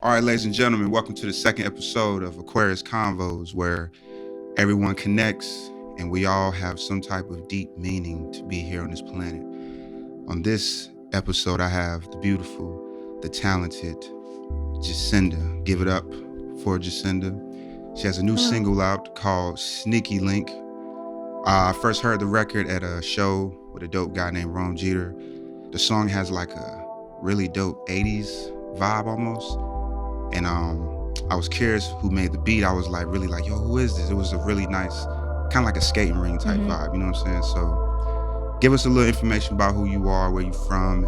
All right, ladies and gentlemen, welcome to the second episode of Aquarius Convos, where everyone connects and we all have some type of deep meaning to be here on this planet. On this episode, I have the beautiful, the talented Jacinda. Give it up for Jacinda. She has a new Hello. single out called Sneaky Link. I first heard the record at a show with a dope guy named Ron Jeter. The song has like a really dope 80s vibe almost. And I was curious who made the beat. I was really like, yo, who is this? It was a really nice, kind of like a skating ring type vibe, you know what I'm saying? So give us a little information about who you are, where you from,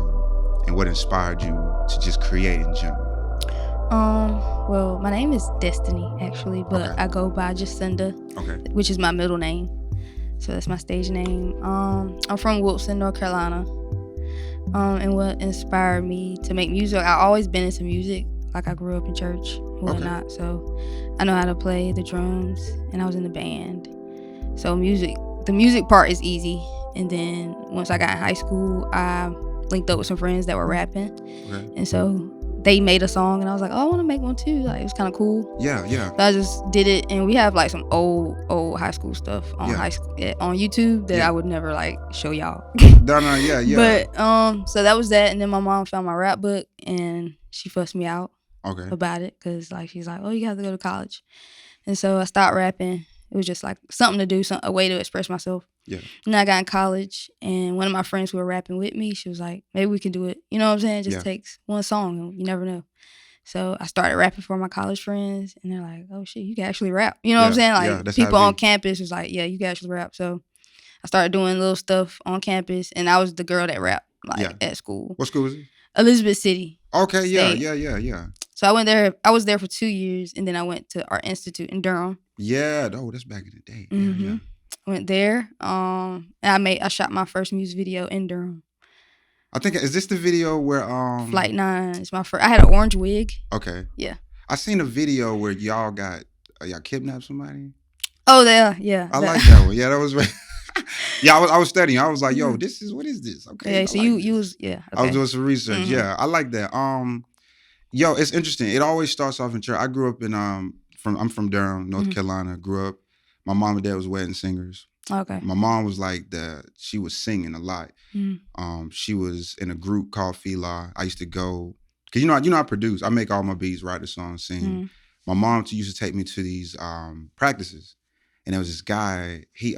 and what inspired you to just create in general. Well, my name is Destiny, actually, but Okay. I go by Jacinda, Okay. which is my middle name. So that's my stage name. I'm from Wilson, North Carolina. And what inspired me to make music, I've always been into music. Like I grew up in church and whatnot. So I know how to play the drums, and I was in the band. So the music part is easy. And then once I got in high school, I linked up with some friends that were rapping. Okay. And so they made a song, and I was like, oh, I want to make one too. Like, it was kind of cool. Yeah. So I just did it, and we have like some old high school stuff on on YouTube that I would never like show y'all. No, yeah. But so that was that, and then my mom found my rap book, and she fussed me out about it because like she's like, oh, you have to go to college, and so I stopped rapping. It was just like something to do, a way to express myself. Yeah. And I got in college, and one of my friends who were rapping with me, she was like, maybe we can do it. You know what I'm saying? It just takes one song, and you never know. So I started rapping for my college friends, and they're like, oh, shit, you can actually rap. You know what I'm saying? Like, people on campus was like, yeah, you can actually rap. So I started doing little stuff on campus, and I was the girl that rapped at school. What school was it? Elizabeth City. Okay, State. yeah. So I went there. I was there for 2 years, and then I went to Art Institute in Durham. Yeah, that's back in the day. Mm-hmm. Yeah. Went there. And I shot my first music video in Durham. I think, is this the video where Flight 9 is my first. I had an orange wig. Okay. Yeah. I seen a video where y'all kidnapped somebody. Oh, yeah. I like that one. Yeah, that was right. Yeah, I was studying. I was like, yo, what is this? Okay. Yeah, so you was okay. I was doing some research. Mm-hmm. Yeah, I like that. Yo, it's interesting. It always starts off in church. I grew up in I'm from Durham, North Carolina. Grew up. My mom and dad was wedding singers. Okay. My mom was she was singing a lot. She was in a group called Fila. I used to go, cause I produce. I make all my beats, write the songs, sing. My mom used to take me to these practices, and there was this guy. He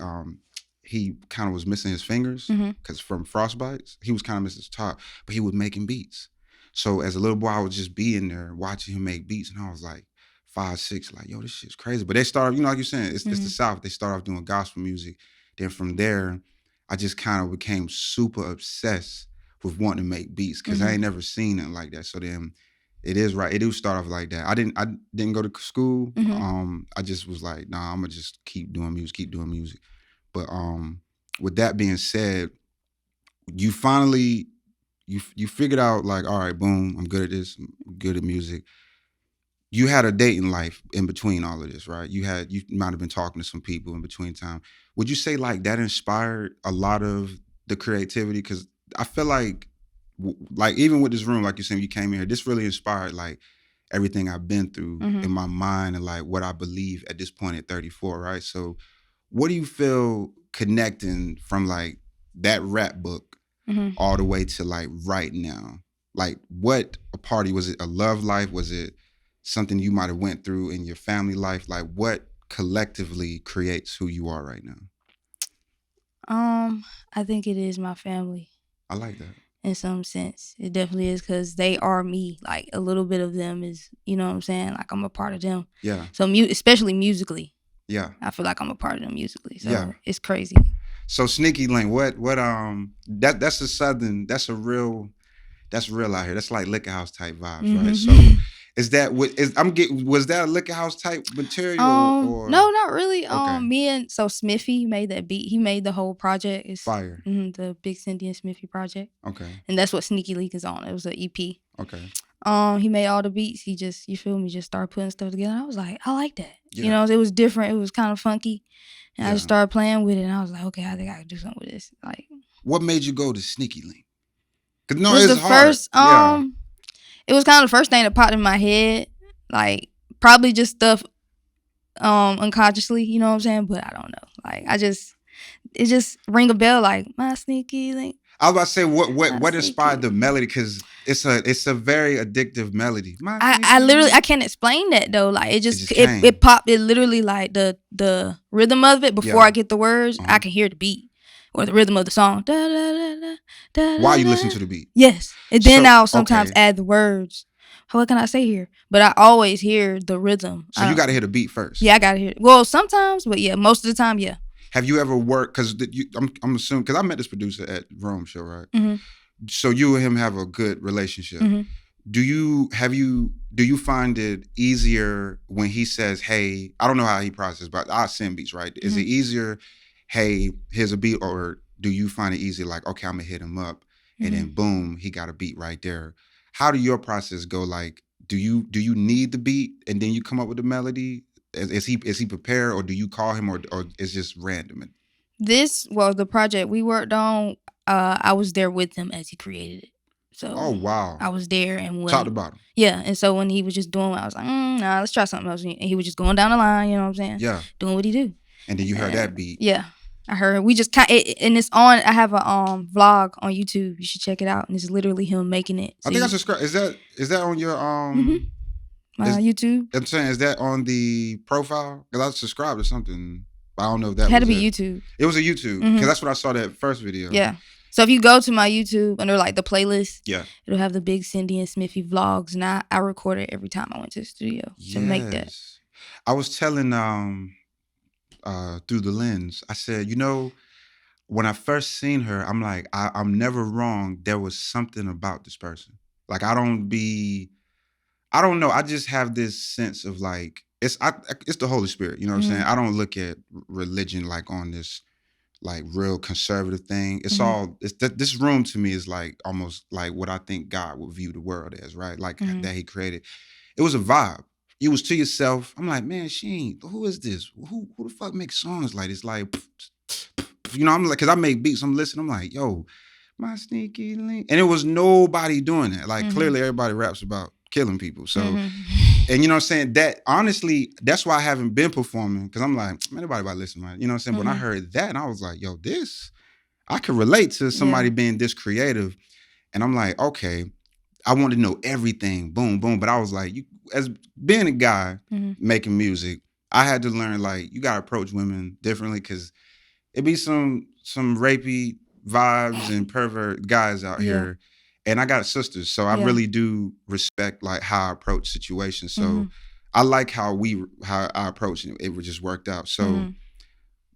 kind of was missing his fingers because from frostbites. He was kind of missing his top, but he was making beats. So as a little boy, I would just be in there watching him make beats, and I was like 5, 6, like, yo, this shit's crazy. But they started, like you're saying, it's the South. They start off doing gospel music. Then from there, I just kind of became super obsessed with wanting to make beats because I ain't never seen it like that. So then it is right. It do start off like that. I didn't go to school. I just was like, nah, I'm gonna just keep doing music. But with that being said, you finally you figured out like, all right, boom, I'm good at this. I'm good at music. You had a dating life in between all of this, right? You might have been talking to some people in between time. Would you say like that inspired a lot of the creativity? Because I feel like even with this room, like you said, you came in here, this really inspired like everything I've been through in my mind and like what I believe at this point at 34, right? So what do you feel connecting from like that rap book all the way to like right now? Like what a party, was it a love life? Was it something you might have went through in your family life? Like what collectively creates who you are right now? I think it is my family. I like that. In some sense. It definitely is because they are me. Like a little bit of them is, you know what I'm saying? Like I'm a part of them. Yeah. So especially musically. Yeah. I feel like I'm a part of them musically. So yeah. It's crazy. So Sneaky Link, what that's a southern, that's real out here. That's like liquor house type vibes, right? So is that was that a liquor house type material or no, not really. Okay. Me and Smithy made that beat. He made the whole project. It's fire. The Big Cindy and Smithy project. Okay. And that's what Sneaky Link is on. It was an EP. Okay. He made all the beats. He just, you feel me, just started putting stuff together. I was like, I like that. Yeah. You know, it was different. It was kind of funky. And I just started playing with it, and I was like, okay, I think I could do something with this. Like, what made you go to Sneaky Link? Because no, was it's the hard. first. it was kind of the first thing that popped in my head. Like, probably just stuff unconsciously, you know what I'm saying? But I don't know. Like, it just ring a bell, like, my sneaky link. I was about to say, what inspired the melody? Because it's a very addictive melody. I can't explain that though. Like, it popped. It literally, like, the rhythm of it before I get the words, I can hear the beat or the rhythm of the song. Da, da, da, da, da, while you listen to the beat. Yes, and then I'll sometimes add the words. What can I say here? But I always hear the rhythm. So you got to hear the beat first. Yeah, I got to hear it. Well, sometimes, but yeah, most of the time, yeah. Have you ever worked? Because I'm assuming, because I met this producer at Rome show, right? Mm-hmm. So you and him have a good relationship. Mm-hmm. Do you find it easier when he says, "Hey," I don't know how he processes, but I send beats, right? Is it easier? Hey, here's a beat, or do you find it easier? Like, okay, I'm gonna hit him up, and then boom, he got a beat right there. How do your process go? Like, do you need the beat and then you come up with the melody? Is he prepared, or do you call him, or it's just random? This was the project we worked on. I was there with him as he created it. So, oh wow, I was there and talked about him. Yeah, and so when he was just doing, I was like, nah, let's try something else. And he was just going down the line, you know what I'm saying? Yeah, doing what he do. And then you heard that beat. Yeah, I heard. We just and it's on. I have a vlog on YouTube. You should check it out. And it's literally him making it. I think I subscribe. Is that on your my YouTube? I'm saying, is that on the profile? Because I subscribed to something. I don't know if that had to be YouTube. It was a YouTube, because that's what I saw that first video. Yeah. So if you go to my YouTube under like the playlist, yeah, it'll have the Big Cindy and Smithy vlogs, and I recorded every time I went to the studio to make that. I was telling through the lens, I said, when I first seen her, I'm like, I'm never wrong. There was something about this person. Like, I don't know. I just have this sense of like, it's the Holy Spirit. You know what I'm saying? I don't look at religion like on this like real conservative thing. It's this room to me is like almost like what I think God would view the world as, right? Like that he created. It was a vibe. You was to yourself. I'm like, man, who is this? Who the fuck makes songs like this? Like, I'm like, cause I make beats. I'm listening. I'm like, yo, my sneaky link. And it was nobody doing that. Like, clearly everybody raps about killing people. So, and you know what I'm saying? That honestly, that's why I haven't been performing. Cause I'm like, man, nobody about to listen, man. You know what I'm saying? When I heard that, and I was like, yo, I could relate to somebody being this creative. And I'm like, okay, I want to know everything. Boom, boom. But I was like, as being a guy making music, I had to learn, like, you got to approach women differently, because it be some rapey vibes and pervert guys out here. And I got sisters, so I really do respect like how I approach situations. So I like how I approach it. It just worked out. So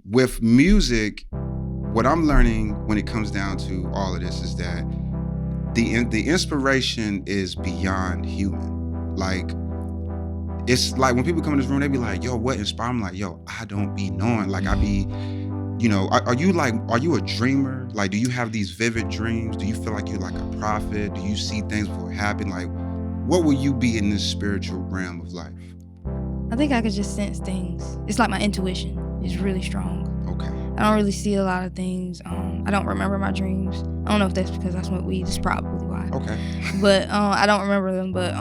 with music, what I'm learning when it comes down to all of this is that the inspiration is beyond human. Like, it's like when people come in this room, they be like, yo, what inspired? I'm like, yo, I don't be knowing. Like, I be, are you a dreamer? Like, do you have these vivid dreams? Do you feel like you're like a prophet? Do you see things before it happen? Like, what will you be in this spiritual realm of life? I think I could just sense things. It's like my intuition is really strong. Okay. I don't really see a lot of things. I don't remember my dreams. I don't know if that's because I smoke weed. That's probably why. Okay. But I don't remember them. But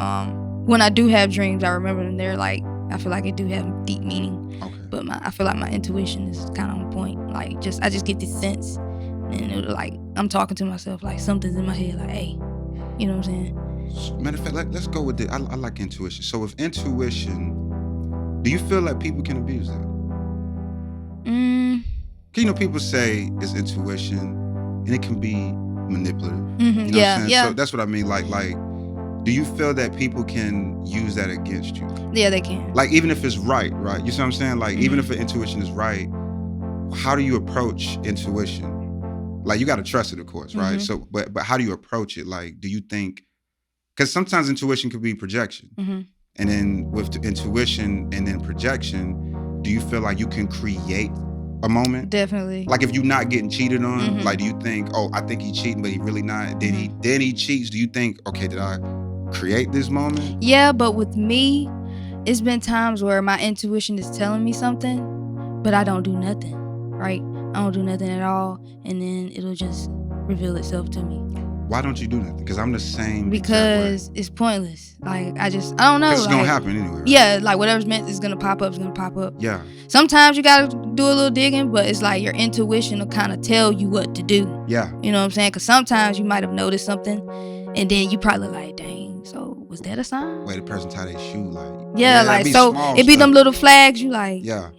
when I do have dreams, I remember them. They're like, I feel like it do have deep meaning. Okay. But I feel like my intuition is kind of on point. Like, I just get this sense, and it, like, I'm talking to myself, like something's in my head, like, hey, you know what I'm saying? Matter of fact, let's go with it. I like intuition. So with intuition, do you feel like people can abuse it? People say it's intuition, and it can be manipulative. You know what I'm saying? Yeah. So that's what I mean. Like, do you feel that people can use that against you? Yeah, they can. Like, even if it's right? You see what I'm saying? Like, even if an intuition is right, how do you approach intuition? Like, you got to trust it, of course, right? So, but how do you approach it? Like, do you think, because sometimes intuition could be projection. And then with intuition and then projection, do you feel like you can create a moment? Definitely. Like, if you're not getting cheated on, like, do you think, oh, I think he's cheating, but he really not? Then he cheats. Do you think, okay, did I create this moment? Yeah, but with me, it's been times where my intuition is telling me something, but I don't do nothing, right? I don't do nothing at all, and then it'll just reveal itself to me. Why don't you do nothing? Because I'm the same. Because it's pointless. Like I don't know. Because it's gonna happen anyway. Right? Yeah, like whatever's meant is gonna pop up. It's gonna pop up. Yeah. Sometimes you gotta do a little digging, but it's like your intuition will kind of tell you what to do. Yeah. You know what I'm saying? Because sometimes you might have noticed something, and then you probably like, dang. So was that a sign? Way the person tie their shoe, like. Yeah, like so it be them little flags. You like. Yeah.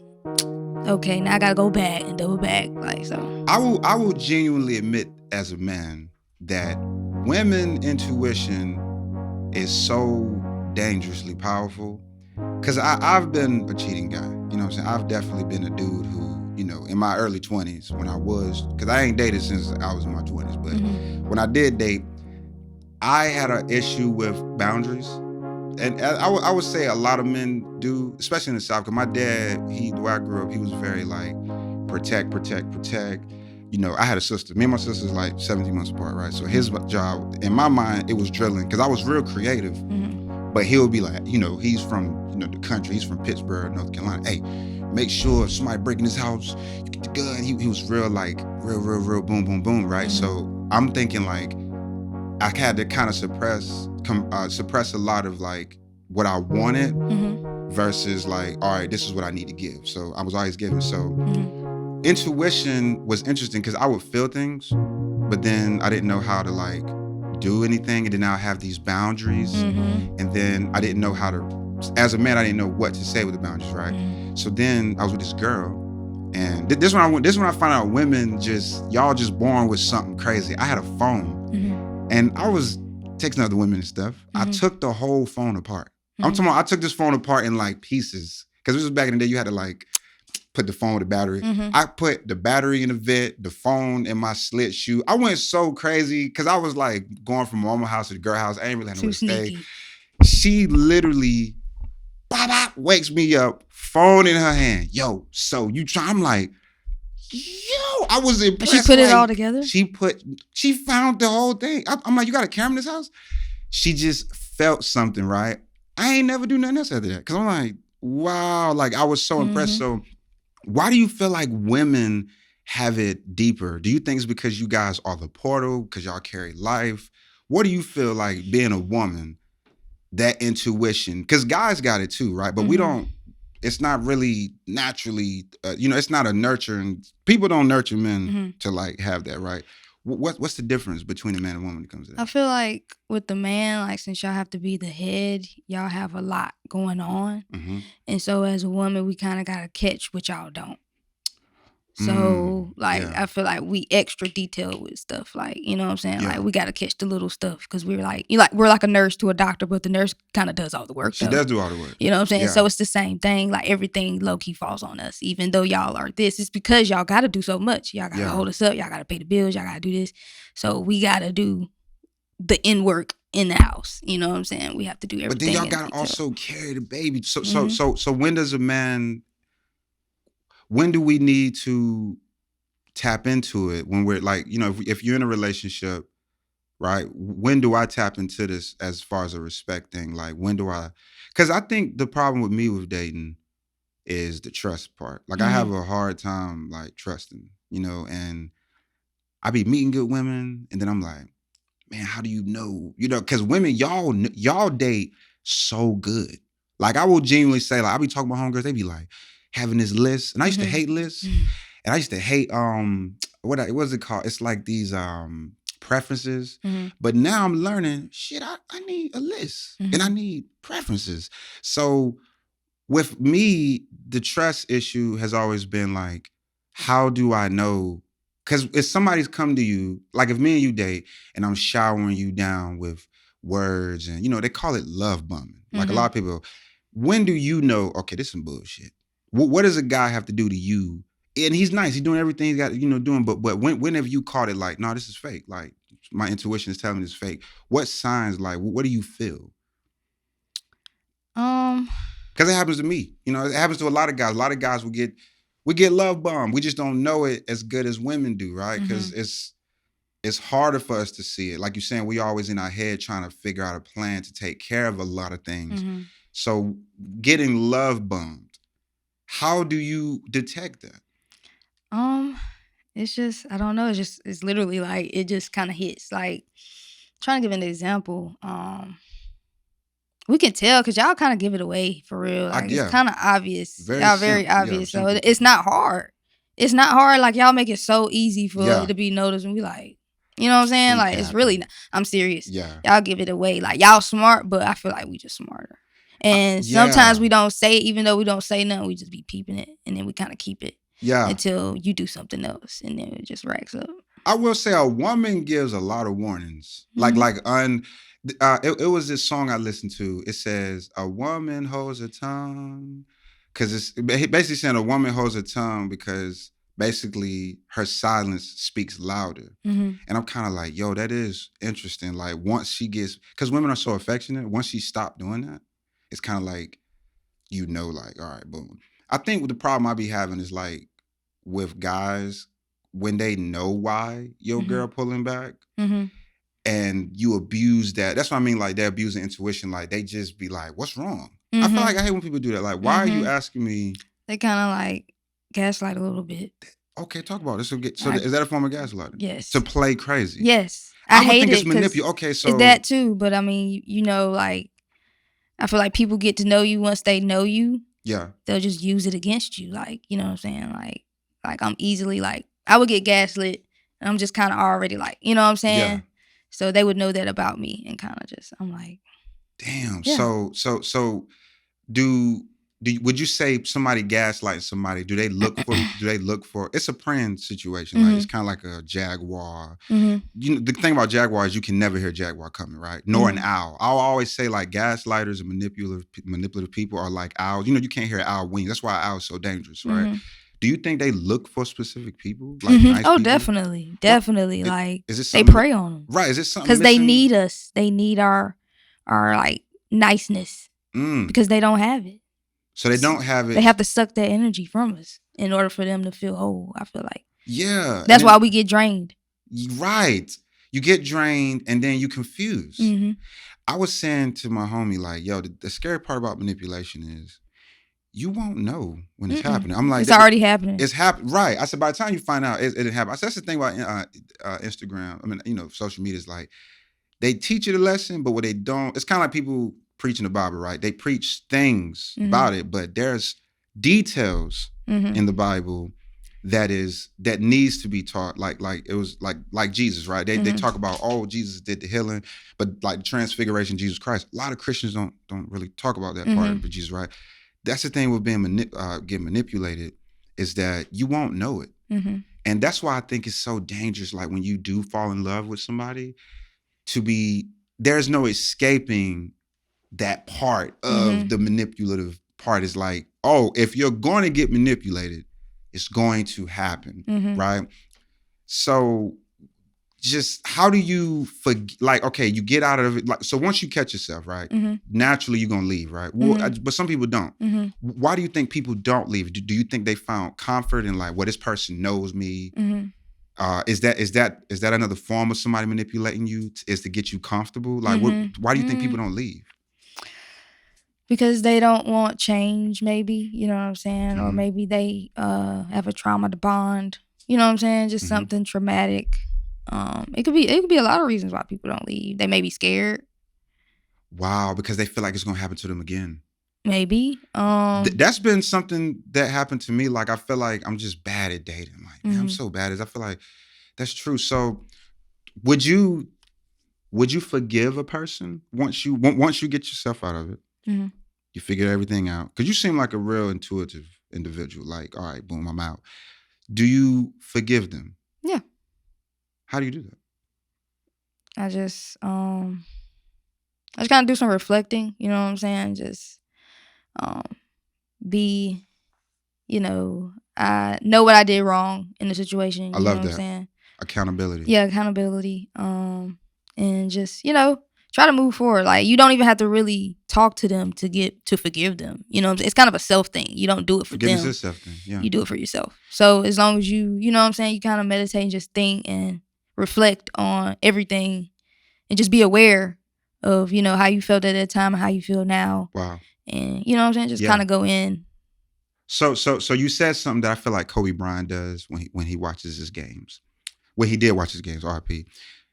Okay, now I gotta go back and double back, like so. I will genuinely admit as a man that women intuition is so dangerously powerful. Cause I've been a cheating guy, you know what I'm saying? I've definitely been a dude who, you know, in my early 20s when I was, cause I ain't dated since I was in my 20s, but when I did date, I had an issue with boundaries. And I would say a lot of men do, especially in the South, because my dad, the way I grew up, he was very like, protect. You know, I had a sister. Me and my sister's like 17 months apart, right? So his job, in my mind, it was drilling, because I was real creative. But he'll be like, you know, he's from, you know, the country. He's from Pittsburgh, North Carolina. Hey, make sure if somebody breaking his house, you get the gun. He was real like, real boom, boom, boom, right? So I'm thinking like, I had to kind of suppress a lot of like what I wanted versus like, all right, this is what I need to give. So I was always giving. So intuition was interesting because I would feel things, but then I didn't know how to like do anything. And then I have these boundaries. And then I didn't know how to, as a man, I didn't know what to say with the boundaries, right? So then I was with this girl. And this when I found out women y'all just born with something crazy. I had a phone. And I was texting other women and stuff. I took the whole phone apart. I'm talking about I took this phone apart in like pieces. Because this was back in the day, you had to like put the phone with the battery. I put the battery in the vent, the phone in my slit shoe. I went so crazy because I was like going from mama house to the girl house. I ain't really had nowhere to stay. She literally wakes me up, phone in her hand. Yo, so you try? I'm like, yo, I was impressed. She put it all together? She found the whole thing. I'm like, you got a camera in this house? She just felt something, right? I ain't never do nothing else after that. Cause I'm like, wow, like I was so impressed. So why do you feel like women have it deeper? Do you think it's because you guys are the portal, because y'all carry life? What do you feel like being a woman, that intuition? Because guys got it too, right? But we don't, it's not really naturally, you know, it's not a nurturing, people don't nurture men to like have that, right? What's the difference between a man and woman when it comes to that? I feel like with the man, like since y'all have to be the head, y'all have a lot going on. And so as a woman, we kind of got to catch what y'all don't. So I feel like we extra detailed with stuff, like, you know what I'm saying? Like we got to catch the little stuff because we're like a nurse to a doctor, but the nurse kind of does all the work. She does do all the work. You know what I'm saying? So it's the same thing. Like everything low key falls on us, even though y'all are this. It's because y'all got to do so much. Y'all got to hold us up. Y'all got to pay the bills. Y'all got to do this. So we got to do the in work in the house. You know what I'm saying? We have to do everything. But then y'all got to also carry the baby. So when does a man? When do we need to tap into it? When we're like, you know, if you're in a relationship, right? When do I tap into this as far as a respect thing? Like, when do I? Because I think the problem with me with dating is the trust part. Like, I have a hard time like trusting, you know, and I be meeting good women, and then I'm like, man, how do you know? You know, because women, y'all date so good. Like, I will genuinely say, like, I be talking about homegirls, they be like, having this list, and I used to hate lists, and I used to hate what is it called? It's like these preferences, but now I'm learning shit. I need a list, and I need preferences. So with me, the trust issue has always been like, how do I know? Because if somebody's come to you, like if me and you date, and I'm showering you down with words, and you know they call it love bombing. Like a lot of people, when do you know? Okay, this is some bullshit. What does a guy have to do to you? And he's nice. He's doing everything he's got, you know, doing. But when have you caught it like, no, this is fake? Like, my intuition is telling me it's fake. What signs, like, what do you feel? Because it happens to me. You know, it happens to a lot of guys. A lot of guys we get love bombed. We just don't know it as good as women do, right? Because it's harder for us to see it. Like you're saying, we always in our head trying to figure out a plan to take care of a lot of things. So getting love bombed, how do you detect that? It's just, I don't know. It's literally like, it just kind of hits. Like, trying to give an example. We can tell because y'all kind of give it away for real. Like it's kind of obvious. Y'all very obvious. So it's not hard. It's not hard. Like y'all make it so easy for it to be noticed, and we like, you know what I'm saying? Like it's really. I'm serious. Yeah. Y'all give it away. Like y'all smart, but I feel like we just smarter. And sometimes we don't say it, even though we don't say nothing, we just be peeping it, and then we kind of keep it. Yeah. Until you do something else, and then it just racks up. I will say a woman gives a lot of warnings. It was this song I listened to. It says a woman holds her tongue, because it's basically saying a woman holds her tongue because basically her silence speaks louder. And I'm kind of like, yo, that is interesting. Like once she gets, because women are so affectionate. Once she stopped doing that, it's kind of like, like, all right, boom. I think the problem I be having is like with guys, when they know why your girl pulling back and you abuse that. That's what I mean. Like they're abusing intuition. Like they just be like, what's wrong? I feel like I hate when people do that. Like, why are you asking me? They kind of like gaslight a little bit. Okay, talk about it. So is that a form of gaslighting? Yes. To play crazy? Yes. I hate think it. It's manipulation. Okay, so. It's that too. But I mean, like, I feel like people get to know you once they know you. Yeah. They'll just use it against you. Like, you know what I'm saying? Like I'm easily like, I would get gaslit and I'm just kind of already like, you know what I'm saying? Yeah. So they would know that about me and kind of just, I'm like. Damn. Yeah. So would you say somebody gaslighting somebody? Do they look for, it's a preying situation. Like it's kind of like a jaguar. The thing about jaguar is you can never hear jaguar coming, right? Nor an owl. I'll always say like gaslighters and manipulative people are like owls. You can't hear owl wings. That's why owls so dangerous, right? Do you think they look for specific people? Like nice people? Definitely. Like is they prey on them. Right. Is it something because they need us. They need our like niceness because they don't have it. So they don't have it. They have to suck that energy from us in order for them to feel whole, I feel like. Yeah. That's why we get drained. Right. You get drained and then you confused. I was saying to my homie, like, yo, the scary part about manipulation is you won't know when it's happening. I'm like, it's already happening. It's happening. Right. I said, by the time you find out, it didn't happen. I said, that's the thing about Instagram. I mean, social media is like, they teach you the lesson, but what they don't, it's kind of like people preaching the Bible, right? They preach things about it, but there's details in the Bible that needs to be taught. Like it was like Jesus, right? They talk about, Jesus did the healing, but like transfiguration, Jesus Christ. A lot of Christians don't really talk about that part of Jesus, right? That's the thing with being getting manipulated, is that you won't know it. And that's why I think it's so dangerous. Like when you do fall in love with somebody, there's no escaping that part of the manipulative part. Is like, if you're going to get manipulated, it's going to happen, right? So just how do you like, okay, you get out of it. Like, so once you catch yourself, right, naturally you're going to leave, right? Well, but some people don't. Why do you think people don't leave? Do you think they found comfort in like, well, this person knows me? Is that another form of somebody manipulating you, is to get you comfortable? Like, why do you think people don't leave? Because they don't want change, maybe, you know what I'm saying? Or maybe they have a trauma to bond, you know what I'm saying? Just something traumatic. It could be a lot of reasons why people don't leave. They may be scared. Wow, because they feel like it's gonna happen to them again. Maybe. That's been something that happened to me. Like I feel like I'm just bad at dating. Like, man, I'm so bad at it. I feel like that's true. So would you forgive a person once you get yourself out of it? You figure everything out? Because you seem like a real intuitive individual. Like, all right, boom, I'm out. Do you forgive them? Yeah. How do you do that? I just kind of do some reflecting, you know what I'm saying? Just I know what I did wrong in the situation. I love that. What I'm saying? Accountability. Yeah, accountability. And just, try to move forward. Like, you don't even have to really talk to them to forgive them. You know what I'm saying? It's kind of a self thing. You don't do it for Forgiveness them. Is self thing. Yeah. You do it for yourself. So as long as you know what I'm saying, you kind of meditate and just think and reflect on everything and just be aware of, how you felt at that time and how you feel now. Wow. And you know what I'm saying? Just kind of go in. So you said something that I feel like Kobe Bryant does when he watches his games. When he did watch his games, RP.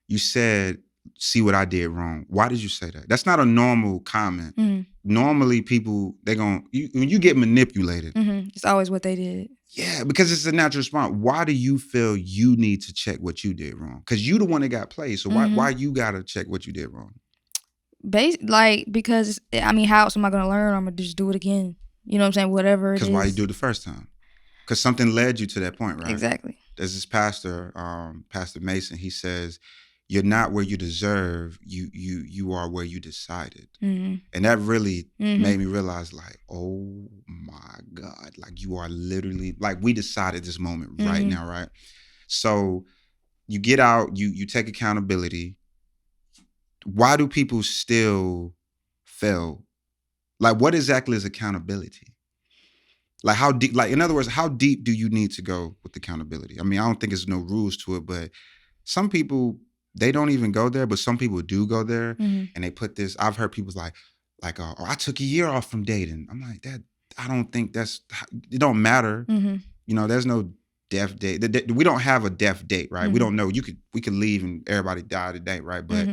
You said see what I did wrong. Why did you say that? That's not a normal comment. Normally people, when you get manipulated. It's always what they did. Yeah, because it's a natural response. Why do you feel you need to check what you did wrong? Because you the one that got played. So why you gotta check what you did wrong? Because I mean, how else am I gonna learn? I'm gonna just do it again. You know what I'm saying? Whatever it is. Because why you do it the first time? Because something led you to that point, right? Exactly. There's this pastor, Pastor Mason. He says, "You're not where you deserve. You are where you decided." And that really made me realize, like, oh my God, like you are literally like we decided this moment right now, right? So you get out, you take accountability. Why do people still fail? Like, what exactly is accountability? Like, how deep? Like, in other words, how deep do you need to go with accountability? I mean, I don't think there's no rules to it, but some people, they don't even go there, but some people do go there, and they put this. I've heard people like, oh, I took a year off from dating. I'm like, that. I don't think that's. It don't matter. You know, there's no death date. We don't have a death date, right? We don't know. We could leave and everybody die today, right? But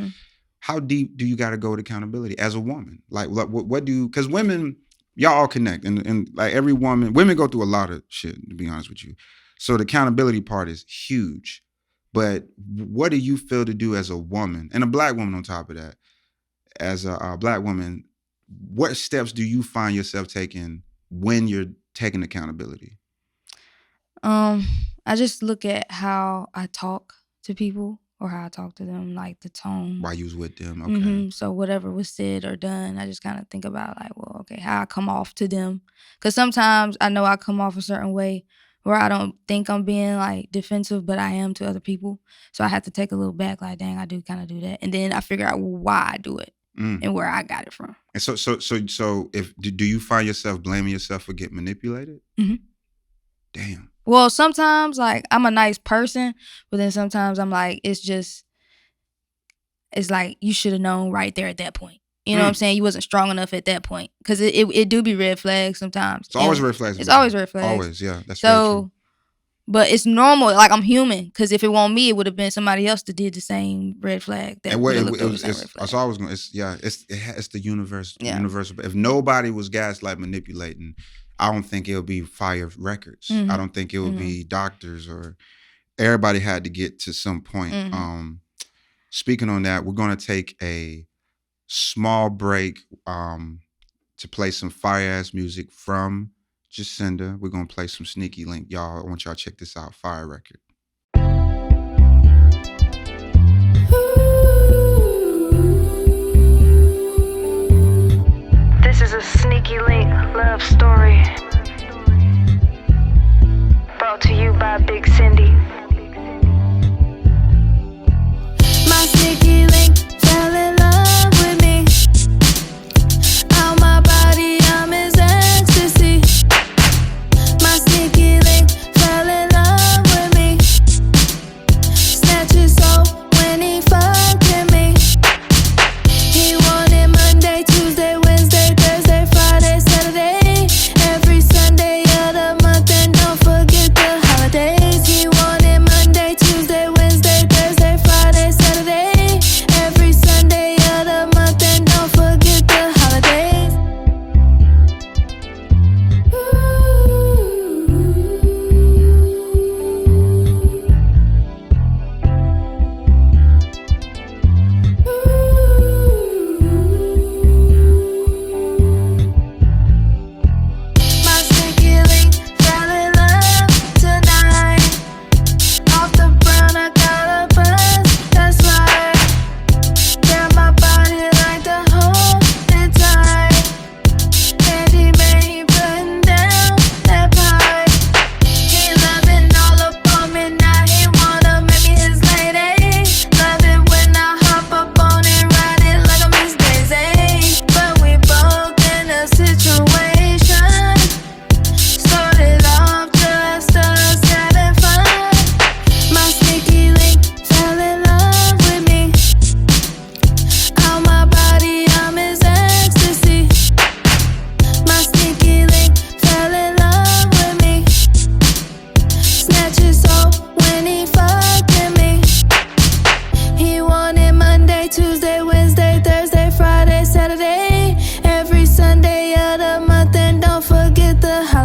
how deep do you got to go with accountability as a woman? Like, what do? Because women, y'all all connect, and like every women go through a lot of shit. To be honest with you, so the accountability part is huge. But what do you feel to do as a woman and a Black woman on top of that? As a Black woman, what steps do you find yourself taking when you're taking accountability? I just look at how I talk to people or how I talk to them, like the tone. While you was with them, okay. So whatever was said or done, I just kind of think about like, well, okay, how I come off to them. Because sometimes I know I come off a certain way where I don't think I'm being like defensive, but I am to other people. So I have to take a little back, like, dang, I do kind of do that. And then I figure out why I do it and where I got it from. And so do you find yourself blaming yourself for getting manipulated? Damn. Well, sometimes like I'm a nice person, but then sometimes I'm like, it's like you should have known right there at that point. You know what I'm saying? You wasn't strong enough at that point. Because it do be red flags sometimes. It's always red flags. It's always red flags. Always, yeah. That's very true. But it's normal. Like, I'm human. Because if it weren't me, it would have been somebody else that did the same red flag. It's always going. It's the universe. Yeah. Universal. If nobody was gaslight manipulating, I don't think it would be Fire Records. I don't think it would be doctors, or everybody had to get to some point. Speaking on that, we're going to take a small break to play some fire-ass music from Jacinda. We're going to play some Sneaky Link. Y'all, I want y'all to check this out. Fire record. This is a Sneaky Link love story, brought to you by Big Cindy. My sneaky link fell in love with me. Out my body, I'm his ecstasy. My sneaky link fell in love with me. Snatch his soul when he fucking me. He wanted Monday, Tuesday, Wednesday, Thursday, Friday, Saturday. Every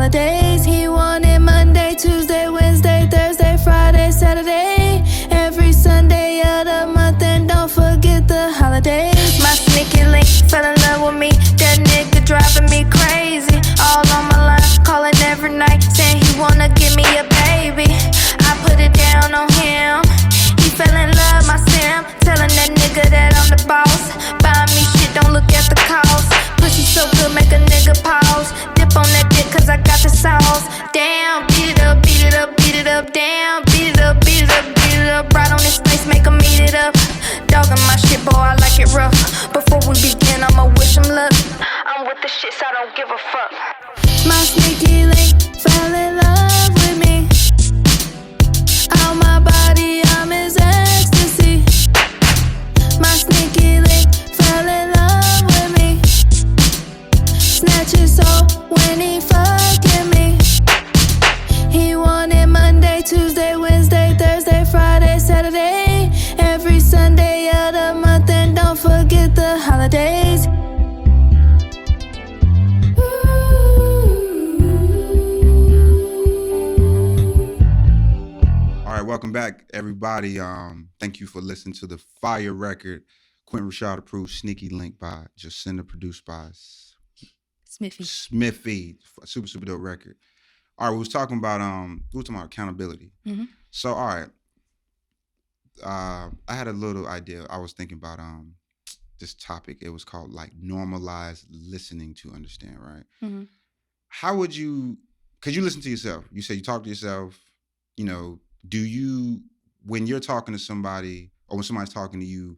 holidays. He wanted Monday, Tuesday, Wednesday, Thursday, Friday, Saturday, every Sunday of the month, and don't forget the holidays. My sneaky link fell in love with me. That nigga driving me crazy. All on my line, calling every night, saying he wanna give me a baby. I put it down on him. He fell in love, my sim. Telling that nigga that I'm the boss. Buying me shit, don't look at the cost. Pussy so good, make a nigga pause. Dip on that dick, cause I got the sauce. Damn, beat it up, beat it up, beat it up. Damn, beat it up, beat it up, beat it up. Right on his face, make him eat it up. Dogging my shit, boy, I like it rough. Before we begin, I'ma wish him luck. I'm with the shit, so I don't give a fuck. My sneaky link fell in love with me. Out my body, I'm his ecstasy. My sneaky link fell in love with me. Snatch his soul when he fucking me. He wanted Monday, Tuesday, Wednesday, Thursday, Friday, Saturday, every Sunday of the month, and don't forget the holidays. All right, welcome back, everybody. Thank you for listening to the fire record, Quentin Rashad approved, Sneaky Link by Jacinda, produced by Smithy. Super dope record. All right, we was talking about accountability. Mm-hmm. So, all right, I had a little idea. I was thinking about this topic. It was called like normalized listening to understand, right? Mm-hmm. How would you? Because you listen to yourself. You say you talk to yourself. You know, do you, when you're talking to somebody or when somebody's talking to you,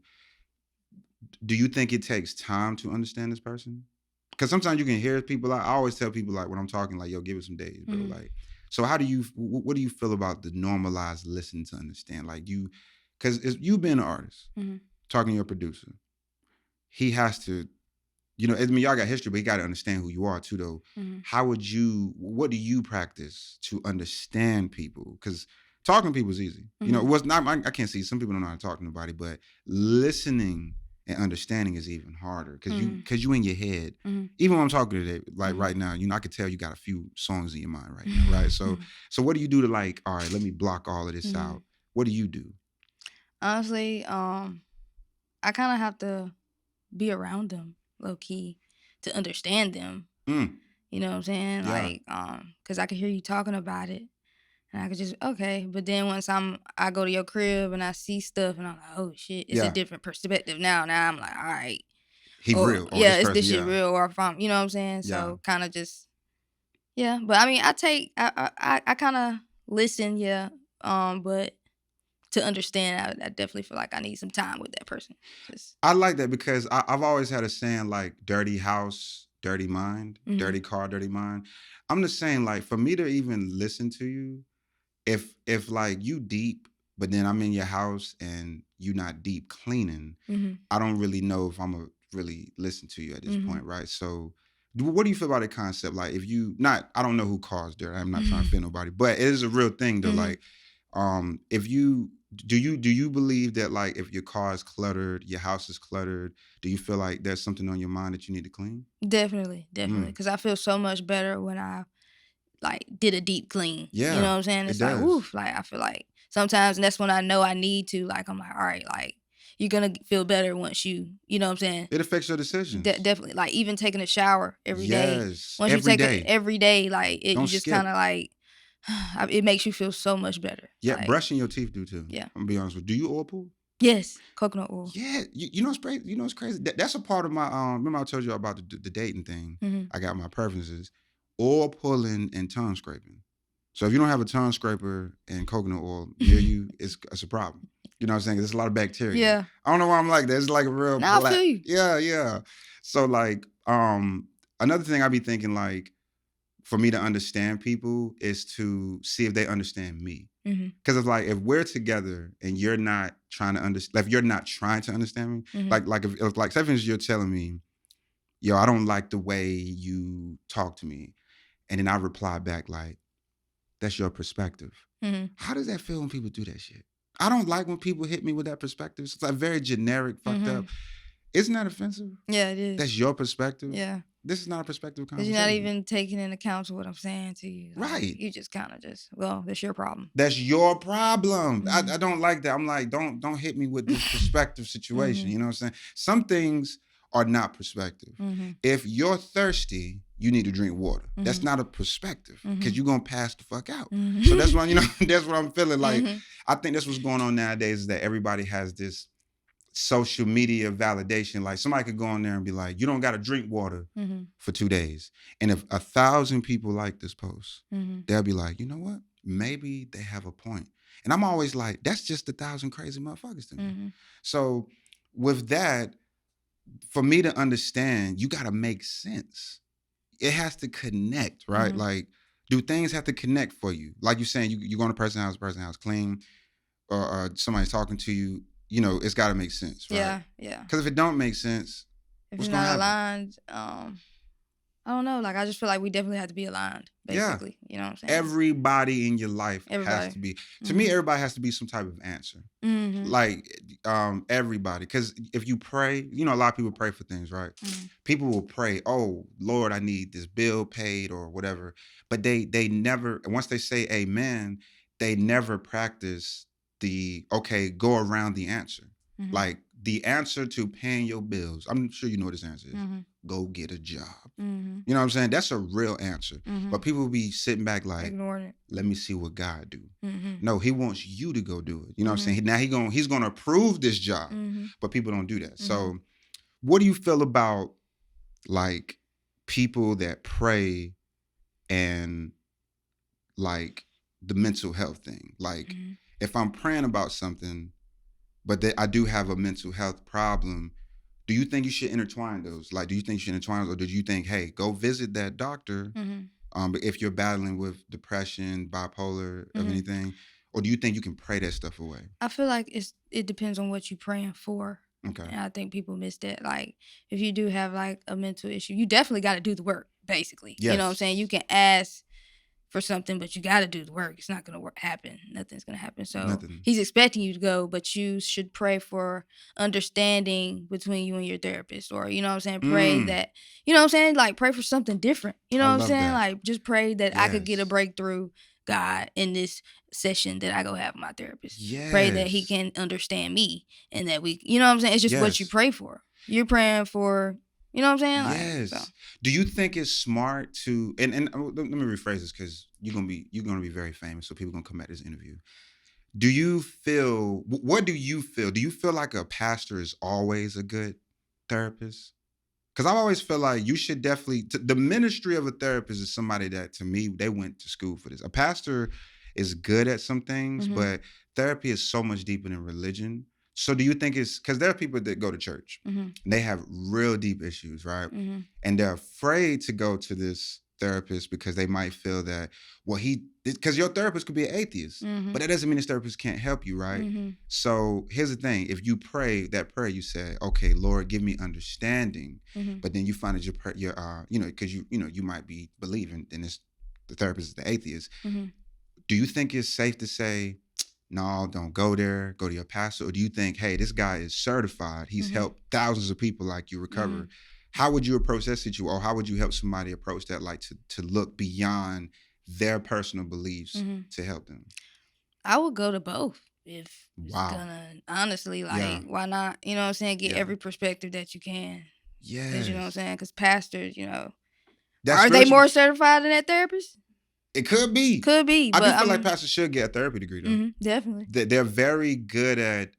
do you think it takes time to understand this person? Because sometimes you can hear people out. I always tell people, like, when I'm talking, like, yo, give it some days, bro. Mm-hmm. Like, so how do you, what do you feel about the normalized listen to understand? Like, you, because you've been an artist, Mm-hmm. talking to your producer. He has to, you know, I mean, y'all got history, but he got to understand who you are too, though. Mm-hmm. How would you, what do you practice to understand people? Because talking to people is easy. Mm-hmm. You know, it was not, I can't see, some people don't know how to talk to nobody, but listening and understanding is even harder because you in your head. Mm-hmm. Even when I'm talking today, like right now, you know, I could tell you got a few songs in your mind right now, right? So what do you do to like, all right, let me block all of this out? What do you do? Honestly, I kind of have to be around them, low key, to understand them. You know what I'm saying? Yeah. Like, cause I could hear you talking about it, and I could just okay. But then once I go to your crib and I see stuff, and I'm like, oh shit, it's a different perspective now. Now I'm like, all right, He real. Or yeah, this is this person, shit real? Or if I'm, you know what I'm saying? Yeah. So kind of just, yeah. But I mean, I kind of listen, yeah. But to understand, I definitely feel like I need some time with that person. I like that because I've always had a saying like dirty house, dirty mind, dirty car, dirty mind. I'm the same, like for me to even listen to you, if like you deep, but then I'm in your house and you not deep cleaning, I don't really know if I'm gonna really listen to you at this point, right? So what do you feel about the concept? Like if you I don't know who caused dirt. I'm not trying to offend nobody, but it is a real thing though. Like if you do you believe that like if your car is cluttered, your house is cluttered, do you feel like there's something on your mind that you need to clean? Definitely. Because I feel so much better when I like did a deep clean. Yeah, you know what I'm saying? It's like, woof. Like I feel like sometimes, and that's when I know I need to. Like I'm like, all right, like you're gonna feel better once you know what I'm saying? It affects your decisions. Definitely. Like even taking a shower every day. Yes, once you take it every day, like you just kind of like. It makes you feel so much better. Yeah, like, brushing your teeth do too. Yeah. I'm gonna be honest with you. Do you oil pull? Yes, coconut oil. Yeah, you know what's crazy? You know what's crazy? That's a part of my remember I told you about the dating thing. I got my preferences. Oil pulling and tongue scraping. So if you don't have a tongue scraper and coconut oil near you, it's a problem. You know what I'm saying? There's a lot of bacteria. Yeah. I don't know why I'm like that. It's like a real I feel you. Yeah. So like another thing I be thinking like for me to understand people is to see if they understand me. Because it's like if we're together and you're not trying to understand, like if you're not trying to understand me, like if like say for instance you're telling me, yo, I don't like the way you talk to me, and then I reply back like, that's your perspective. How does that feel when people do that shit? I don't like when people hit me with that perspective. It's like very generic, fucked up. Isn't that offensive? Yeah, it is. That's your perspective. Yeah. this is not a perspective Because conversation. you're not even taking into account to what I'm saying to you. Like, right. You just kind of well, that's your problem. That's your problem. Mm-hmm. I don't like that. I'm like, don't hit me with this perspective situation. Mm-hmm. You know what I'm saying? Some things are not perspective. Mm-hmm. If you're thirsty, you need to drink water. Mm-hmm. That's not a perspective because you're going to pass the fuck out. Mm-hmm. So that's why, that's what I'm feeling like. Mm-hmm. I think that's what's going on nowadays is that everybody has this social media validation. Like somebody could go on there and be like, you don't got to drink water for 2 days. And if 1,000 people like this post, they'll be like, you know what? Maybe they have a point. And I'm always like, that's just 1,000 crazy motherfuckers to me. So with that, for me to understand, you got to make sense. It has to connect, right? Like, do things have to connect for you? Like you're saying, you go to person house clean, or somebody's talking to you, it's got to make sense, right? Yeah. Because if it don't make sense, if what's you're going to not happen? aligned, I don't know. Like, I just feel like we definitely have to be aligned, basically. Yeah. You know what I'm saying? Everybody in your life has to be. To me, everybody has to be some type of answer. Like, everybody. Because if you pray, a lot of people pray for things, right? People will pray, oh, Lord, I need this bill paid or whatever. But they never, once they say amen, they never practice go around the answer. Like, the answer to paying your bills, I'm sure you know what this answer is. Go get a job. You know what I'm saying? That's a real answer. But people will be sitting back like, ignoring it. Let me see what God do. No, he wants you to go do it. You know what I'm saying? Now he's going to approve this job, but people don't do that. So what do you feel about like people that pray and like the mental health thing? Like if I'm praying about something, but I do have a mental health problem, do you think you should intertwine those? Like, do you think you should intertwine those? Or do you think, hey, go visit that doctor if you're battling with depression, bipolar, or anything? Or do you think you can pray that stuff away? I feel like it depends on what you're praying for. Okay. And I think people miss that. Like, if you do have like a mental issue, you definitely got to do the work, basically. Yes. You know what I'm saying? You can ask for something, but you got to do the work. It's not going to happen. Nothing's going to happen. So he's expecting you to go, but you should pray for understanding between you and your therapist, or, you know what I'm saying? Pray that, you know what I'm saying? Like, pray for something different. You know what I'm saying? Like, just pray that I could get a breakthrough, God, in this session that I go have with my therapist. Yes. Pray that he can understand me and that we, you know what I'm saying? It's just what you pray for. You're praying for, you know what I'm saying? Like, yes. So. Do you think it's smart to and let me rephrase this because you're gonna be very famous, so people gonna come at this interview. What do you feel? Do you feel like a pastor is always a good therapist? Because I always feel like you should definitely the ministry of a therapist is somebody that, to me, they went to school for this. A pastor is good at some things, but therapy is so much deeper than religion. So do you think it's because there are people that go to church and they have real deep issues, right? And they're afraid to go to this therapist because they might feel that, because your therapist could be an atheist, but that doesn't mean this therapist can't help you, right? So here's the thing. If you pray that prayer, you say, okay, Lord, give me understanding. But then you find that because you might be believing in this, the therapist is the atheist. Do you think it's safe to say, no, don't go there, go to your pastor? Or do you think, hey, this guy is certified, he's helped thousands of people like you recover? How would you approach that situation? Or how would you help somebody approach that, like to look beyond their personal beliefs to help them? I would go to both if it's gonna, honestly, like, why not? You know what I'm saying? Get every perspective that you can. Yeah. You know what I'm saying? Because pastors, That's are they more certified than that therapist? It could be. Could be. I do feel like pastors should get a therapy degree, though. Definitely. They're very good at,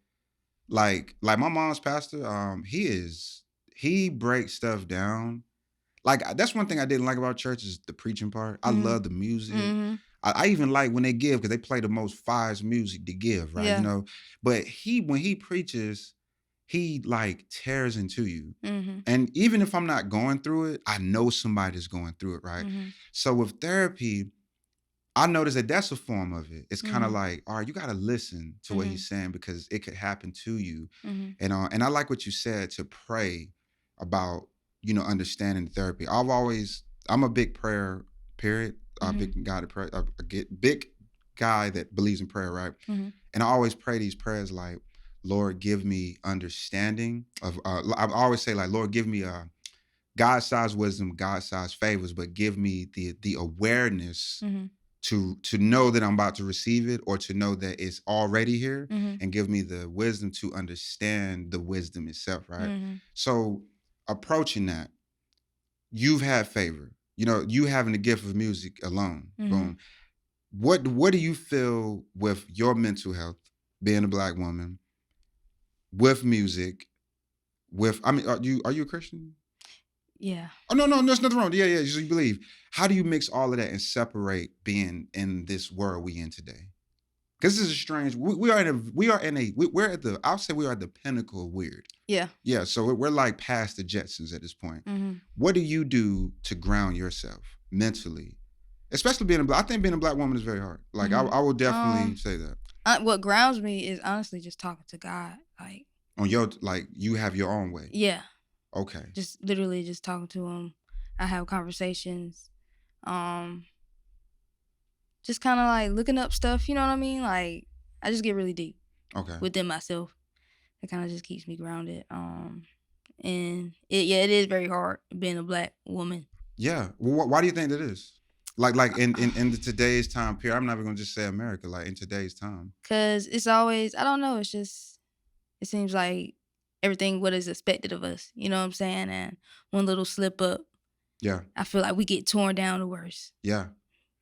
like my mom's pastor, he breaks stuff down. Like, that's one thing I didn't like about church is the preaching part. I love the music. I even like when they give, because they play the most fires music to give, right? Yeah. But when he preaches, he like tears into you. And even if I'm not going through it, I know somebody's going through it, right? So with therapy, I noticed that that's a form of it. It's kind of like, all right, you got to listen to what he's saying because it could happen to you. And I like what you said, to pray about, understanding therapy. I'm a big prayer, period. A big guy to pray, big guy that believes in prayer, right? And I always pray these prayers like, Lord, give me understanding of, I always say like, Lord, give me God-sized wisdom, God-sized favors, but give me the awareness Mm-hmm. to know that I'm about to receive it, or to know that it's already here, Mm-hmm. and give me the wisdom to understand the wisdom itself, right? Mm-hmm. So approaching that, you've had favor. You know, you having the gift of music alone. Mm-hmm. Boom. What do you feel with your mental health, being a Black woman, with music, with, I mean, are you a Christian? Yeah. Oh, no, there's nothing wrong. Yeah, you believe. How do you mix all of that and separate being in this world we in today? Because this is a strange. We're at the. I'll say we are at the pinnacle of weird. Yeah. Yeah, so we're like past the Jetsons at this point. Mm-hmm. What do you do to ground yourself mentally, especially being a Black? I think being a Black woman is very hard. Like Mm-hmm. I will definitely say that. What grounds me is honestly just talking to God. Like On your, like, you have your own way. yeah, Okay. just literally just talking to him. I have conversations. Just kind of like looking up stuff. You know what I mean? Like I just get really deep Okay. within myself. It kind of just keeps me grounded. And it is very hard being a Black woman. Yeah. Well, why do you think that is? Like in today's time period, I'm not even gonna just say America. Like in today's time. Cause it's always, I don't know. It's just, it seems like everything what is expected of us. You know what I'm saying? And one little slip up, Yeah. I feel like we get torn down the worst. Yeah.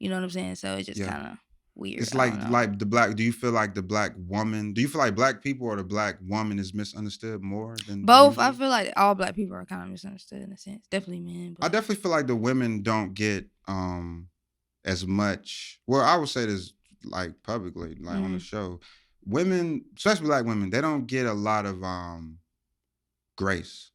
You know what I'm saying? So it's just Yeah. kind of weird. It's I don't know. like the Black. Do you feel like the Black woman? Do you feel like Black people or the Black woman is misunderstood more than Both. I usual? feel like all Black people are kind of misunderstood in a sense. Definitely men. I But definitely feel like the women don't get as much. Well, I would say this like publicly, like on the show. Women, especially Black women, they don't get a lot of grace.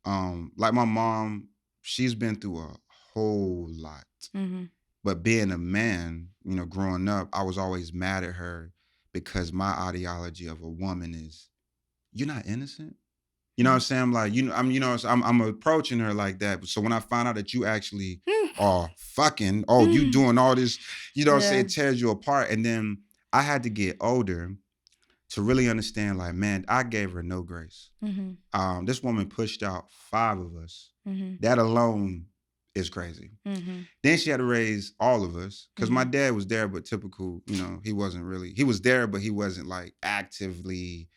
Like my mom, she's been through a whole lot. mm-hmm. But being a man, you know, growing up, I was always mad at her because my ideology of a woman is, you're not innocent. You know what I'm saying? I'm like, I'm approaching her like that. So when I find out that you actually are fucking, you doing all this, you know what I'm saying? It tears you apart. And then I had to get older to really understand, like, man, I gave her no grace. Mm-hmm. This woman pushed out 5 of us. Mm-hmm. That alone is crazy. Mm-hmm. Then she had to raise all of us because my dad was there, but typical, you know, he was there, but he wasn't like actively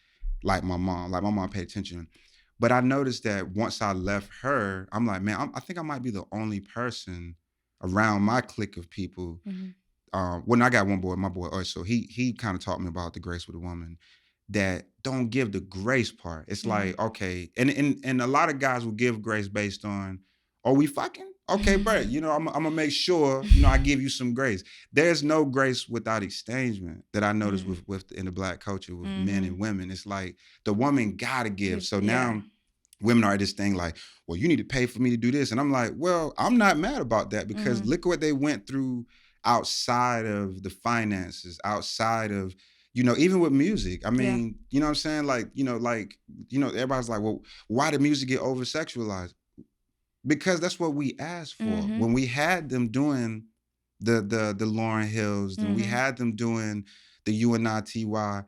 like my mom. Like my mom paid attention. But I noticed that once I left her, I'm like, man, I think I might be the only person around my clique of people. When I got one boy, my boy Urso, he kind of taught me about the grace with a woman, that don't give the grace part. It's like, okay, and a lot of guys will give grace based on, are we fucking? Okay, bro, you know, I'm gonna make sure, you know, I give you some grace. There's no grace without exchangement that I noticed with in the Black culture with men and women. It's like the woman gotta give. So now women are this thing like, well, you need to pay for me to do this. And I'm like, well, I'm not mad about that because look what they went through outside of the finances, outside of, you know, even with music. I mean, you know what I'm saying? Like, everybody's like, well, why did music get over sexualized? Because that's what we asked for. When we had them doing the Lauryn Hills, then we had them doing the UNITY,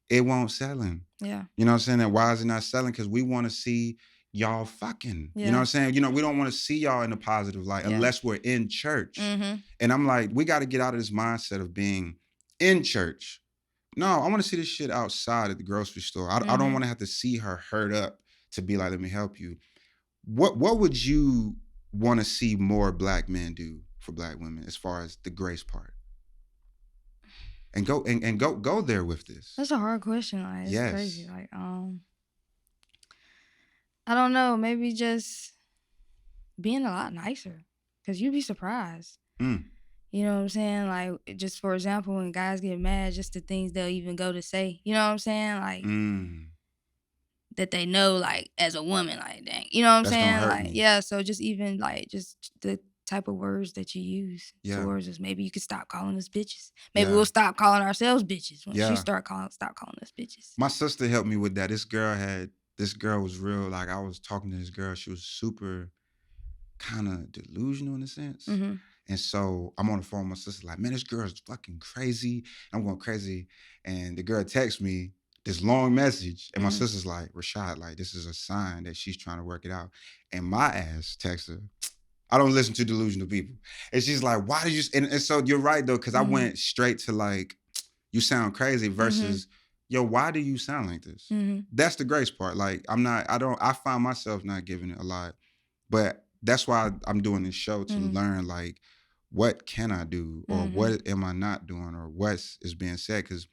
it won't selling. Yeah. You know what I'm saying? And why is it not selling? Because we want to see y'all fucking. You know what I'm saying? You know, we don't want to see y'all in a positive light unless we're in church. And I'm like, we got to get out of this mindset of being in church. No, I want to see this shit outside at the grocery store. I don't want to have to see her hurt up to be like, let me help you. What would you want to see more Black men do for Black women as far as the grace part? And go there with this. That's a hard question. Like, it's crazy. Like, I don't know. Maybe just being a lot nicer, because you'd be surprised. You know what I'm saying? Like, just for example, when guys get mad, just the things they'll even go to say. You know what I'm saying? Like, that they know, like, as a woman, like, dang. You know what I'm saying? Like, yeah. So just even like just the type of words that you use towards us. Maybe you could stop calling us bitches. Maybe we'll stop calling ourselves bitches once you stop calling us bitches. My sister helped me with that. This girl was real. Like, I was talking to this girl. She was super kind of delusional in a sense. And so I'm on the phone with my sister, like, man, this girl's fucking crazy. I'm going crazy. And the girl texts me, this long message. And my Mhm. sister's like, Rashad, like, this is a sign that she's trying to work it out. And my ass texts her, I don't listen to delusional people. And she's like, why did you, and so you're right though, because I went straight to like, you sound crazy versus, yo, why do you sound like this? That's the grace part. Like, I find myself not giving it a lot, but that's why I'm doing this show to learn like, what can I do or what am I not doing or what is being said? Because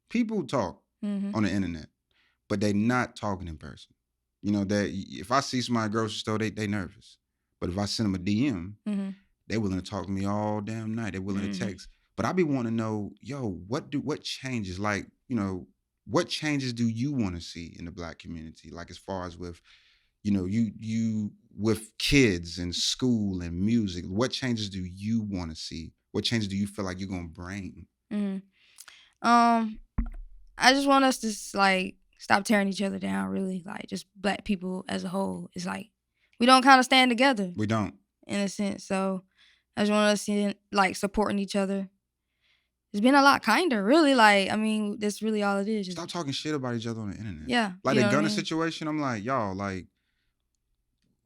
people talk on the internet, but they not talking in person. You know, that if I see somebody at the grocery store, they nervous. But if I send them a DM, they willing to talk to me all damn night. They willing to text. But I be wanting to know, yo, what changes? Like, you know, what changes do you want to see in the Black community? Like as far as with, you know, you with kids and school and music, what changes do you want to see? What changes do you feel like you're gonna bring? I just want us to like stop tearing each other down. Really, like just Black people as a whole. It's like we don't kind of stand together. We don't, in a sense. So I just want us to like supporting each other. It's been a lot kinder, really. Like, I mean, that's really all it is. Stop talking shit about each other on the internet. Yeah. Like the gunner situation, I'm like, y'all, like,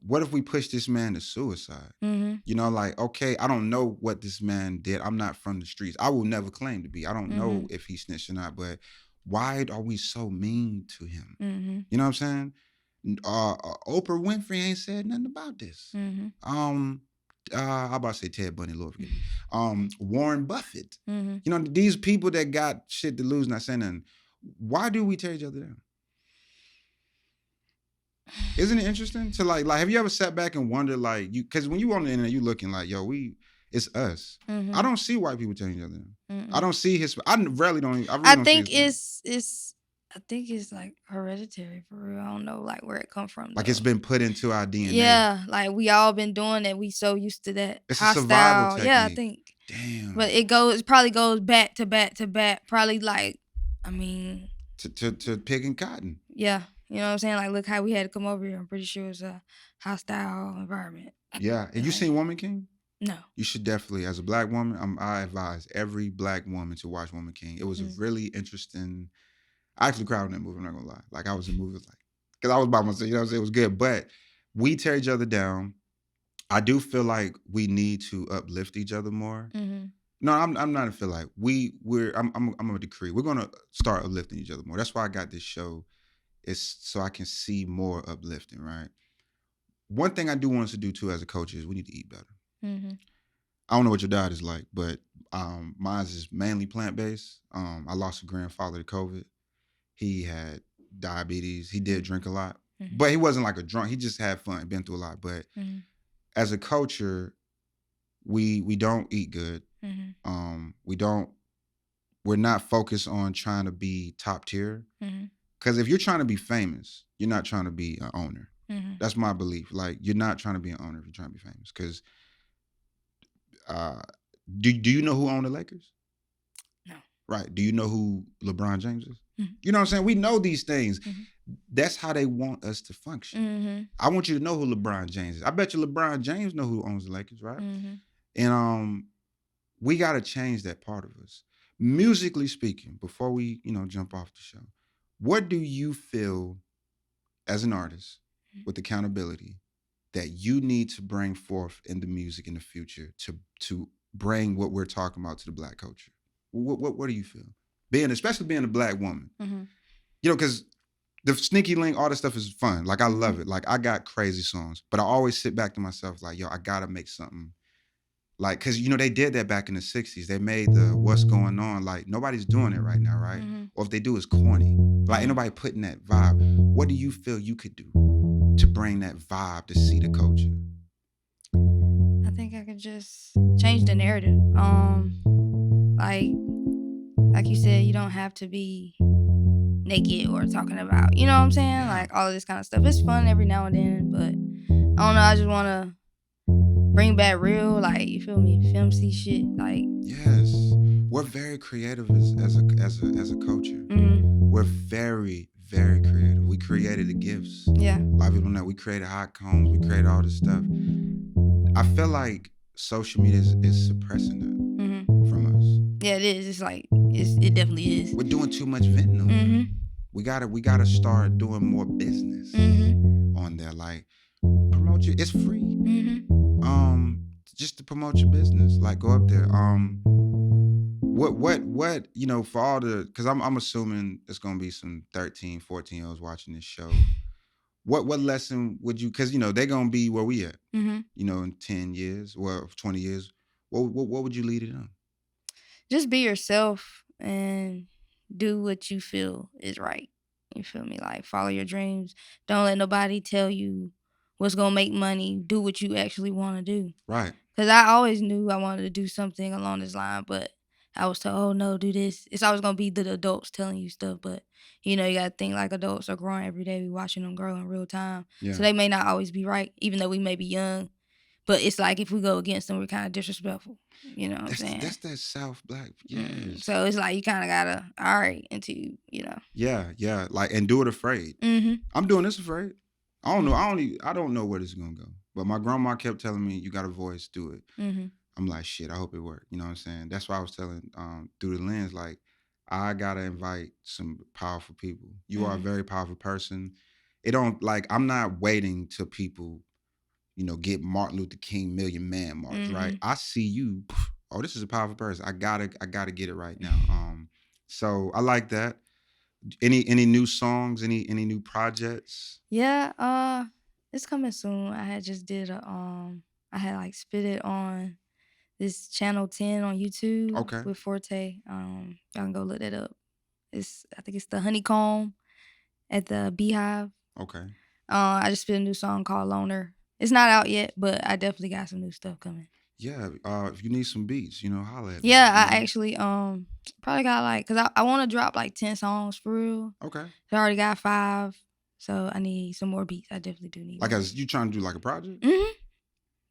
what if we push this man to suicide? You know, like, okay, I don't know what this man did. I'm not from the streets. I will never claim to be. I don't know if he snitched or not, but why are we so mean to him? You know what I'm saying? Oprah Winfrey ain't said nothing about this. I'm about to say Ted Bundy, Lord forgive me. Warren Buffett. You know, these people that got shit to lose, not saying nothing. Why do we tear each other down? Isn't it interesting to like have you ever sat back and wondered like because when you on the internet you looking like yo it's us. I don't see white people tearing each other down. I don't see I rarely don't. I think it's like hereditary for real. I don't know like where it come from. Like it's been put into our DNA. Yeah, like we all been doing that. We so used to that. It's hostile. A survival technique. Yeah, I think. Damn. But it probably goes back to back to back. Probably like, I mean. To picking cotton. Yeah. You know what I'm saying? Like, look how we had to come over here. I'm pretty sure it's a hostile environment. Yeah. And you seen Woman King? No. You should definitely, as a Black woman, I advise every Black woman to watch Woman King. It was a really interesting. I actually cried in that movie. I'm not gonna lie. Like I was in the movie, like because I was by myself. You know what I'm saying? It was good, but we tear each other down. I do feel like we need to uplift each other more. No, I'm not. I feel like I'm gonna decree we're gonna start uplifting each other more. That's why I got this show. It's so I can see more uplifting, right? One thing I do want us to do too as a coach is we need to eat better. I don't know what your diet is like, but mine is mainly plant-based. I lost a grandfather to COVID. He had diabetes. He did drink a lot, but he wasn't like a drunk. He just had fun, been through a lot. But as a culture, we don't eat good. We're not focused on trying to be top tier. Because if you're trying to be famous, you're not trying to be an owner. That's my belief. Like, you're not trying to be an owner if you're trying to be famous. Because do you know who owned the Lakers? No. Right. Do you know who LeBron James is? You know what I'm saying? We know these things. That's how they want us to function. I want you to know who LeBron James is. I bet you LeBron James know who owns the Lakers, right? And we got to change that part of us. Musically speaking, before we, jump off the show, what do you feel as an artist with accountability that you need to bring forth in the music in the future to bring what we're talking about to the Black culture? What do you feel? Especially being a Black woman, because the sneaky link, all this stuff is fun. Like I love it. Like I got crazy songs, but I always sit back to myself like, yo, I gotta make something. Like, cause they did that back in the 60s. They made the what's going on. Like nobody's doing it right now, right? Or if they do, it's corny. Like ain't nobody putting that vibe. What do you feel you could do to bring that vibe to see the culture? I think I could just change the narrative. Like you said, you don't have to be naked or talking about, you know what I'm saying? Like all of this kind of stuff. It's fun every now and then, but I don't know. I just want to bring back real, like, you feel me, FMC shit. Like, yes, we're very creative as a culture. We're very, very creative. We created the gifts. Yeah. A lot of people don't know. We created hot combs. We created all this stuff. I feel like social media is suppressing that from us. Yeah, it is. It's like it definitely is. We're doing too much venting on it. we gotta start doing more business on there. Like promote your, it's free. Just to promote your business. Like go up there. What for all the, because I'm assuming it's gonna be some 13, 14-year-olds watching this show. What lesson would you, because they're gonna be where we at, in 10 years or 20 years. What would you lead it on? Just be yourself and do what you feel is right. You feel me? Like follow your dreams. Don't let nobody tell you what's gonna make money. Do what you actually want to do. Right. Because I always knew I wanted to do something along this line, but I was told, oh no, do this. It's always gonna be the adults telling you stuff, but you gotta think like adults are growing every day. We watching them grow in real time. Yeah. So they may not always be right, even though we may be young. But it's like if we go against them, we're kind of disrespectful. You know what I'm saying? That's that South Black. Yes. So it's like you kind of gotta, all right, until Yeah. Like, and do it afraid. I'm doing this afraid. I don't know. I don't know where this is gonna go. But my grandma kept telling me, you got a voice, do it. I'm like, shit, I hope it worked. You know what I'm saying? That's why I was telling through the lens, like, I gotta invite some powerful people. You are a very powerful person. It don't, like, I'm not waiting till people, get Martin Luther King Million Man March, right? I see you. Oh, this is a powerful person. I gotta get it right now. So I like that. Any new songs? Any new projects? Yeah, it's coming soon. I had just did I had like spit it on this channel 10 on YouTube with Forte. Y'all can go look that up. I think it's the Honeycomb at the Beehive. Okay. I just spit a new song called Loner. It's not out yet, but I definitely got some new stuff coming. Yeah, if you need some beats, holla at me. Yeah, I actually probably got like, cause I want to drop like 10 songs for real. Okay. I already got 5, so I need some more beats. I definitely do need. Like, as you trying to do like a project?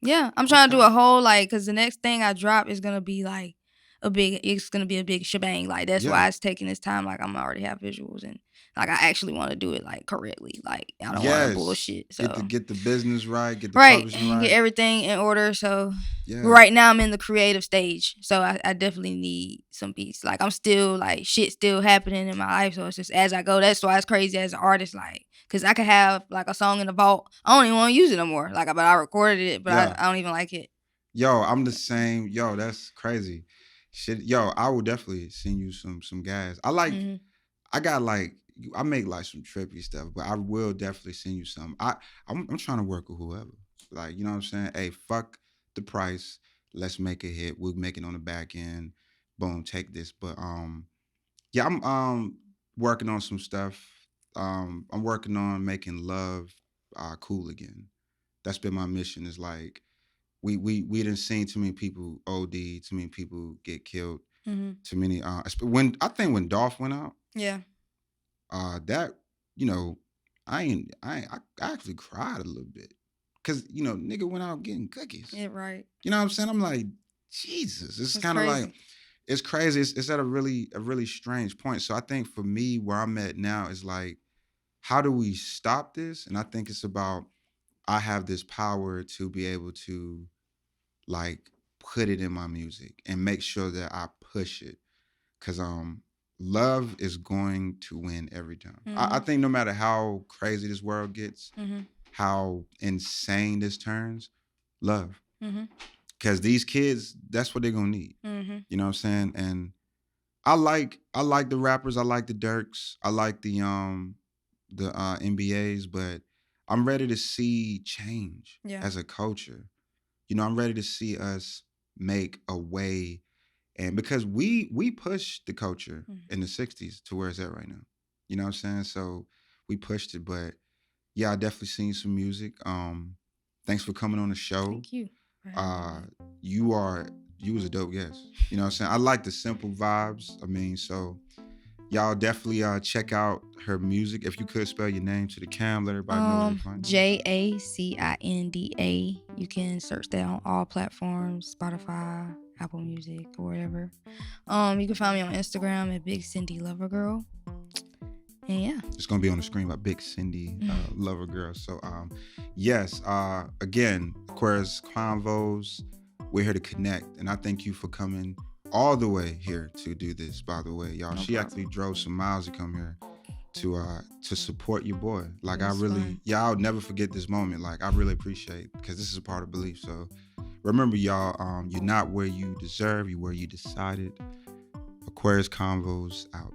Yeah, I'm trying to do a whole cause the next thing I drop is gonna be like it's gonna be a big shebang. Like that's why it's taking this time. Like I'm already have visuals and like I actually want to do it like correctly. Like I don't want to bullshit. So get the business right, get the publishing right, get everything in order. So yeah. Right now I'm in the creative stage, so I definitely need some beats. Like I'm still like shit still happening in my life, so it's just as I go. That's why it's crazy as an artist, like because I could have like a song in the vault. I don't even want to use it no more. Like but I recorded it, but I don't even like it. Yo, I'm the same. Yo, that's crazy. Shit, yo, I will definitely send you some guys. I like, I make like some trippy stuff, but I will definitely send you some. I'm trying to work with whoever. Like, you know what I'm saying? Hey, fuck the price. Let's make a hit. We'll make it on the back end. Boom, take this. But yeah, I'm working on some stuff. I'm working on making love cool again. That's been my mission. Is like, we didn't see too many people OD, too many people get killed, too many. When Dolph went out, that I actually cried a little bit because nigga went out getting cookies. Yeah, right. You know what I'm saying? I'm like, Jesus, it's kind of like it's crazy. It's at a really strange point. So I think for me, where I'm at now is like, how do we stop this? And I think it's about I have this power to be able to like put it in my music and make sure that I push it. Cause love is going to win every time. I think no matter how crazy this world gets, how insane this turns, love. Cause these kids, that's what they're gonna need. You know what I'm saying? And I like the rappers, I like the Dirks, I like the NBAs, but I'm ready to see change as a culture. I'm ready to see us make a way, and because we pushed the culture in the 60s to where it's at right now. You know what I'm saying? So we pushed it, but yeah, I definitely seen some music. Thanks for coming on the show. Thank you. You was a dope guest. You know what I'm saying? I like the simple vibes. I mean, so y'all definitely check out her music. If you could spell your name to the cam, let everybody know where to find you. JACINDA. You can search that on all platforms, Spotify, Apple Music, or whatever. You can find me on Instagram at Big Cindy Lover Girl. And yeah, it's gonna be on the screen by Big Cindy Lover Girl. So yes, again, Aquarius Convos. We're here to connect, and I thank you for coming all the way here to do this. By the way, y'all, she actually drove some miles to come here to support your boy. Like It was fun. I'll never forget this moment. Like I really appreciate, because this is a part of belief. So remember, y'all, you're not where you deserve, you're where you decided. Aquarius Convos out.